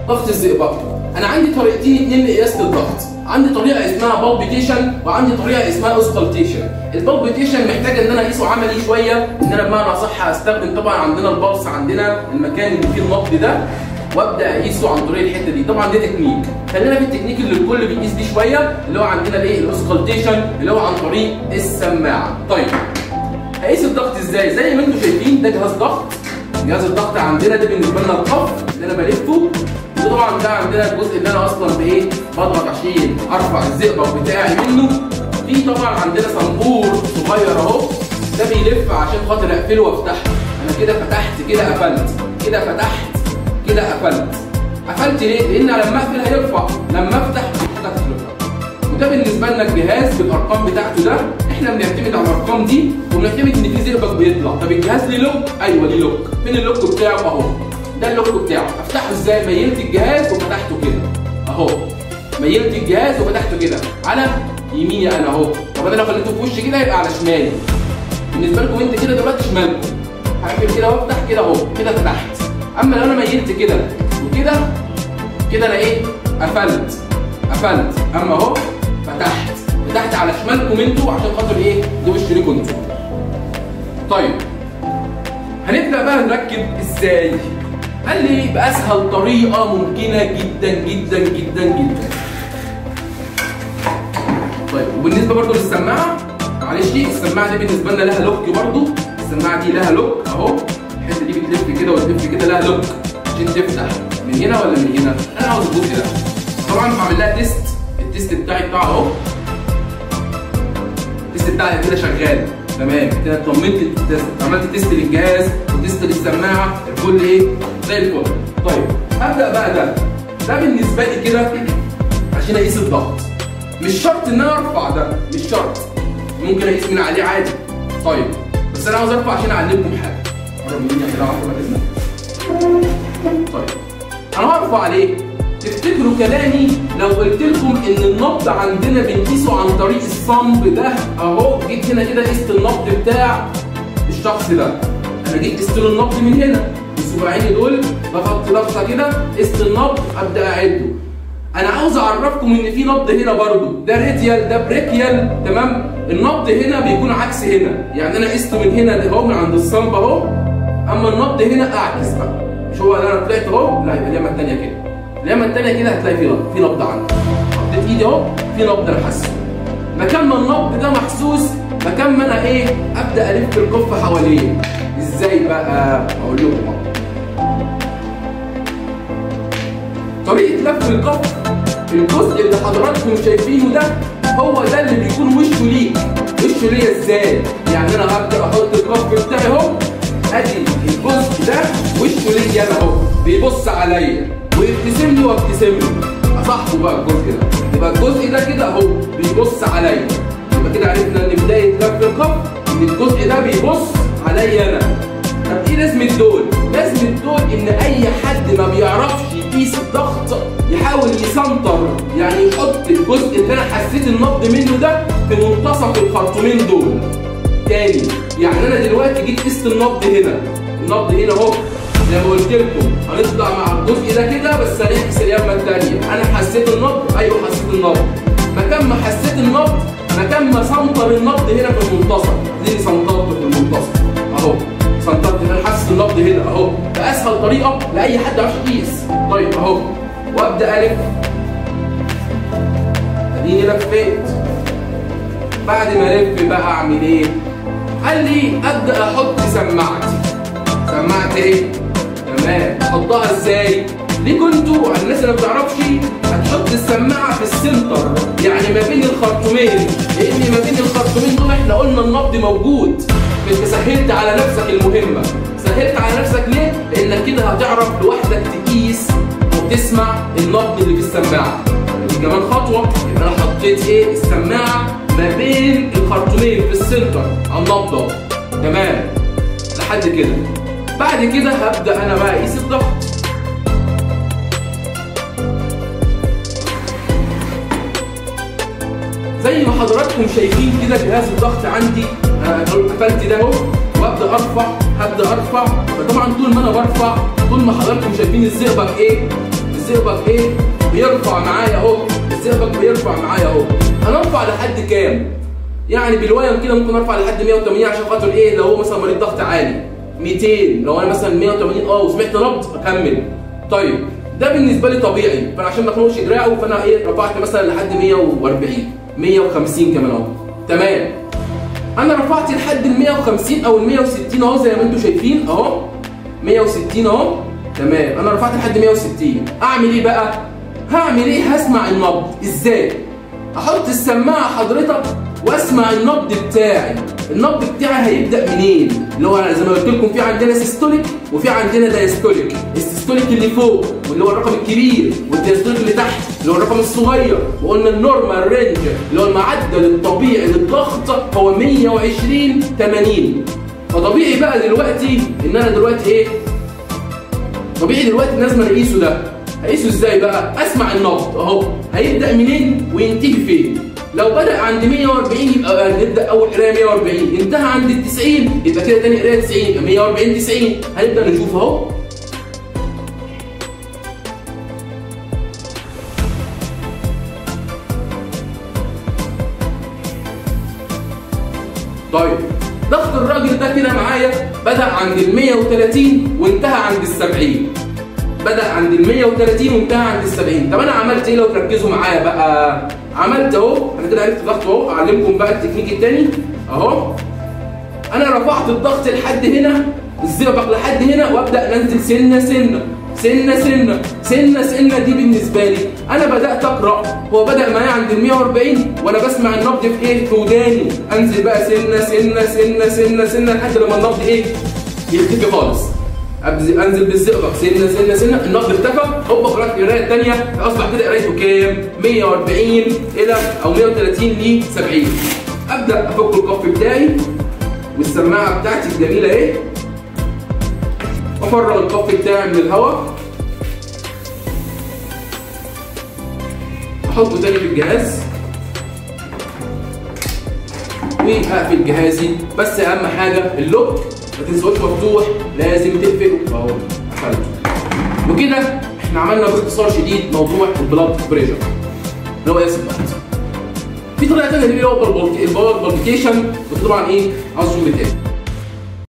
ضغط الزئبق. انا عندي طريقتين اتنين لقياس الضغط، عندي طريقه اسمها بالبيتيشن وعندي طريقه اسمها اوسكالتيشن. البالبيتيشن محتاج ان انا اقيسه عملي شويه، ان انا بمعنى اصح هستخدم طبعا عندنا البلس، عندنا المكان اللي فيه النبض ده، وابدا اقيسه عن طريق الحته دي. طبعا دي تكنيك، خلينا في التكنيك اللي الكل بيقيس بيه شويه، اللي هو عندنا الايه؟ الاوسكالتيشن، اللي هو عن طريق السماعه. طيب هقيس الضغط ازاي؟ زي ما انتم شايفين ده جهاز ضغط. جهاز الضغط عندنا ده بالنسبه لنا القف اللي انا بلفه، وطبعا ده عندنا الجزء اللي انا اصلا بايه؟ بضغط عشان ارفع الزئبق بتاعي منه. في طبعا عندنا صنبور صغير اهو، ده بيلف عشان خاطر اقفله وافتحه. انا كده فتحت كده قفلت، كده فتحت كده قفلت. قفلت ليه؟ لان لما اقفل هيرفع، لما افتح حاجه هترفع. وده بالنسبه لنا الجهاز بالارقام بتاعته ده، احنا بنعتمد على الارقام دي وبنعتمد ان في زئبق بيطلع. طب الجهاز ليه لوك؟ ايوه ليه لوك. فين اللوك بتاعه؟ اهو ده اللوك بتاعه. افتحه ازاي؟ ميلت الجهاز وفتحته كده اهو، ميلت الجهاز وفتحته كده على يميني انا اهو. طب انا لو خليته في وشي كده يبقى على شمالي. بالنسبه لكم انت كده دلوقتي شمالكم، هقفل كده وافتح كده اهو، كده فتحت. اما لو انا ميلت كده وكده كده انا ايه؟ قفلت. اما اهو فتحت على شمالكم انتوا عشان خاطر ايه؟ ده وش ليكم انتوا. طيب هنبدا بقى نركب ازاي؟ قال لي باسهل طريقه ممكنه جدا جدا جدا جدا. طيب وبالنسبه برضو للسماعه، معلش السماعه دي بالنسبه لنا لها لوك برضو. السماعه دي لها لوك اهو، الحته دي بتلف كده وتلف كده، لها لوك عشان تفتح من هنا ولا من هنا. انا عاوز الجزء ده. طبعا بعمل لها تيست، التيست بتاعي اهو، التيست بتاعي كده شغال تمام كده. طمنت التيست، عملت تيست للجهاز وتيست للسماعه، الكل ايه؟ زي الفل. طيب هبدا بقى ده بالنسبه لي كده عشان اقيس الضغط. مش شرط ان انا ارفع ده، مش شرط، ممكن اقيس من عليه عادي. طيب بس انا عاوز ارفع عشان اعلمكم حاجه. قرب مني كده عشان اذنك. طيب انا هرفع عليه. تفتكروا كلامي لو قلت لكم ان النبض عندنا بنقيسه عن طريق الصمب ده اهو؟ جيت هنا كده قست النبض بتاع الشخص ده، انا جيت قست له النبض من هنا بصباعيني دول، ضغطت ضغطه كده، قست النبض، ابدا اعده. انا عاوز اعرفكم ان في نبض هنا برضو، ده راديال ده بريكيال تمام. النبض هنا بيكون عكس هنا، يعني انا قسته من هنا اهو من عند الصمب اهو، اما النبض هنا اعكس بقى. مش هو انا طلعت اهو، لا يبقى اليمه الثانيه كده، اليمه الثانيه كده هتلاقي في نبض عندي. حطيت ايدي اهو، في نبض انا حاسه. مكان ما النبض ده محسوس، مكان ما انا ايه؟ ابدا الف القف حواليه. ازاي بقى؟ اقول لكم اهو. طريقه لف القف، الجزء اللي حضراتكم شايفينه ده هو ده اللي بيكون وشه ليك. وشه ليا ازاي؟ يعني انا هبدا احط القف بتاعي اهو، ادي الجزء ده وشه ليا انا اهو، بيبص عليا ويبتسم لي وابتسم له. اصاحبه بقى الجزء ده، يبقى الجزء ده كده اهو بيبص عليا. يبقى كده عرفنا ان بدايه لف القف ان الجزء ده بيبص عليا انا. طب ايه لازمه دول؟ لازمه دول ان اي حد ما بيعرفش يقيس الضغط يحاول يسنطر، يعني يحط الجزء اللي انا حسيت النبض منه ده في منتصف الخرطومين دول. تاني يعني انا دلوقتي جيت قست النبض هنا، النبض هنا اهو زي ما قلت لكم، هنطلع مع الجزء ده كده بس هنعكس اليمه الثانيه. انا حسيت النبض، ايوه حسيت النبض. مكان ما حسيت النبض، مكان ما سنطر النبض هنا في المنتصف، اديني سنطرته في المنتصف اهو، سنطرت ان انا حاسس النبض هنا اهو. ده اسهل طريقه لاي حد يعرف يقيس. طيب اهو، وابدا الف، اديني لفيت. بعد ما الف بقى اعمل ايه؟ قال لي ابدا احط سماعتي. سماعتي ايه؟ تمام، احطها ازاي؟ ليه كنتوا الناس اللي ما بتعرفش هتحط السماعه في السنتر، يعني ما بين الخرطومين، لان ما بين الخرطومين دول احنا قلنا النبض موجود. انت سهلت على نفسك المهمه. سهلت على نفسك ليه؟ لانك كده هتعرف لوحدك تقيس وتسمع النبض اللي في السماعه. دي كمان خطوه، يبقى انا حطيت ايه؟ السماعه ما بين الخرطومين في السنتر على النبضه. تمام لحد كده. بعد كده هبدا انا بقى اقيس الضغط. زي ما حضراتكم شايفين كده جهاز الضغط عندي، قفلت ده اهو وابدا ارفع، هبدا ارفع. فطبعا طول ما انا برفع، طول ما حضراتكم شايفين الزئبق ايه؟ الزئبق ايه بيرفع معايا اهو، الزئبق بيرفع معايا اهو. هنرفع لحد كام؟ يعني بالويم كده ممكن ارفع لحد 180 عشان خاطر ايه لو هو مثلا مريض ضغط عالي. 200 لو انا مثلا 180 وسمعت نبض اكمل. طيب ده بالنسبه لي طبيعي، فانا عشان ما اخنقش دراعه فانا ايه رفعت مثلا لحد 140 150 كمان اهو. تمام. انا رفعت لحد ال 150 او ال 160 اهو زي ما انتم شايفين اهو 160 اهو. تمام. انا رفعت لحد 160. اعمل ايه بقى؟ هعمل ايه؟ هسمع النبض. ازاي؟ احط السماعه حضرتك واسمع النبض بتاعي. النبض بتاعي هيبدا منين؟ اللي هو زي ما قلت لكم في عندنا سيستوليك وفي عندنا دايستوليك. السيستوليك اللي فوق واللي هو الرقم الكبير، والدايستوليك اللي تحت اللي هو الرقم الصغير. وقلنا النورمال رينج اللي هو المعدل الطبيعي للضغط هو 120 80. فطبيعي بقى دلوقتي ان انا دلوقتي ايه؟ طبيعي دلوقتي لازم اقيسه. ده هقيسه ازاي بقى؟ اسمع النبض اهو هيبدا منين وينتهي فين. لو بدأ عند 140 يبقى نبدأ أول قراية 140، انتهى عند ال 90 يبقى كده تاني قراية 90، يبقى 140 90. هنبدأ نشوف أهو. طيب ضغط الراجل ده كده معايا بدأ عند ال 130 وانتهى عند ال 70. بدأ عند ال 130 وانتهى عند ال 70. طب أنا عملت إيه لو تركزوا معايا بقى؟ عملت اهو، انا كده عرفت ضغط اهو. اعلمكم بقى التكنيك التاني اهو. انا رفعت الضغط لحد هنا، الزئبق لحد هنا، وابدا انزل سنه سنه سنه سنه سنه سنه. دي بالنسبه لي انا بدات اقرا. هو بدا معايا عند ال 140 وانا بسمع النبض في ايه؟ في وداني. انزل بقى سنه سنه سنه سنه سنه لحد لما النبض ايه؟ يختفي خالص. انزل بالزئبق سنه سنه سنه، النبض اختفى. هوبا قرات القرايه الثانيه اصبح كده قرايته كام؟ 140 الى او 130 ل 70. ابدا افك القف بتاعي والسماعه بتاعتي الجميله اهي، افرغ القف بتاعي من الهواء، احطه تاني في الجهاز واقفل جهازي. بس اهم حاجه اللوك ما تنسوش مفتوح، لازم تقفله اهو. قفلته. وكده احنا عملنا باختصار شديد موضوع البلاد بريشر اللي هو قياس الضغط. في طريقه ثانيه اللي هو البالبيكيشن، بس طبعا ايه عاوز شغل تاني.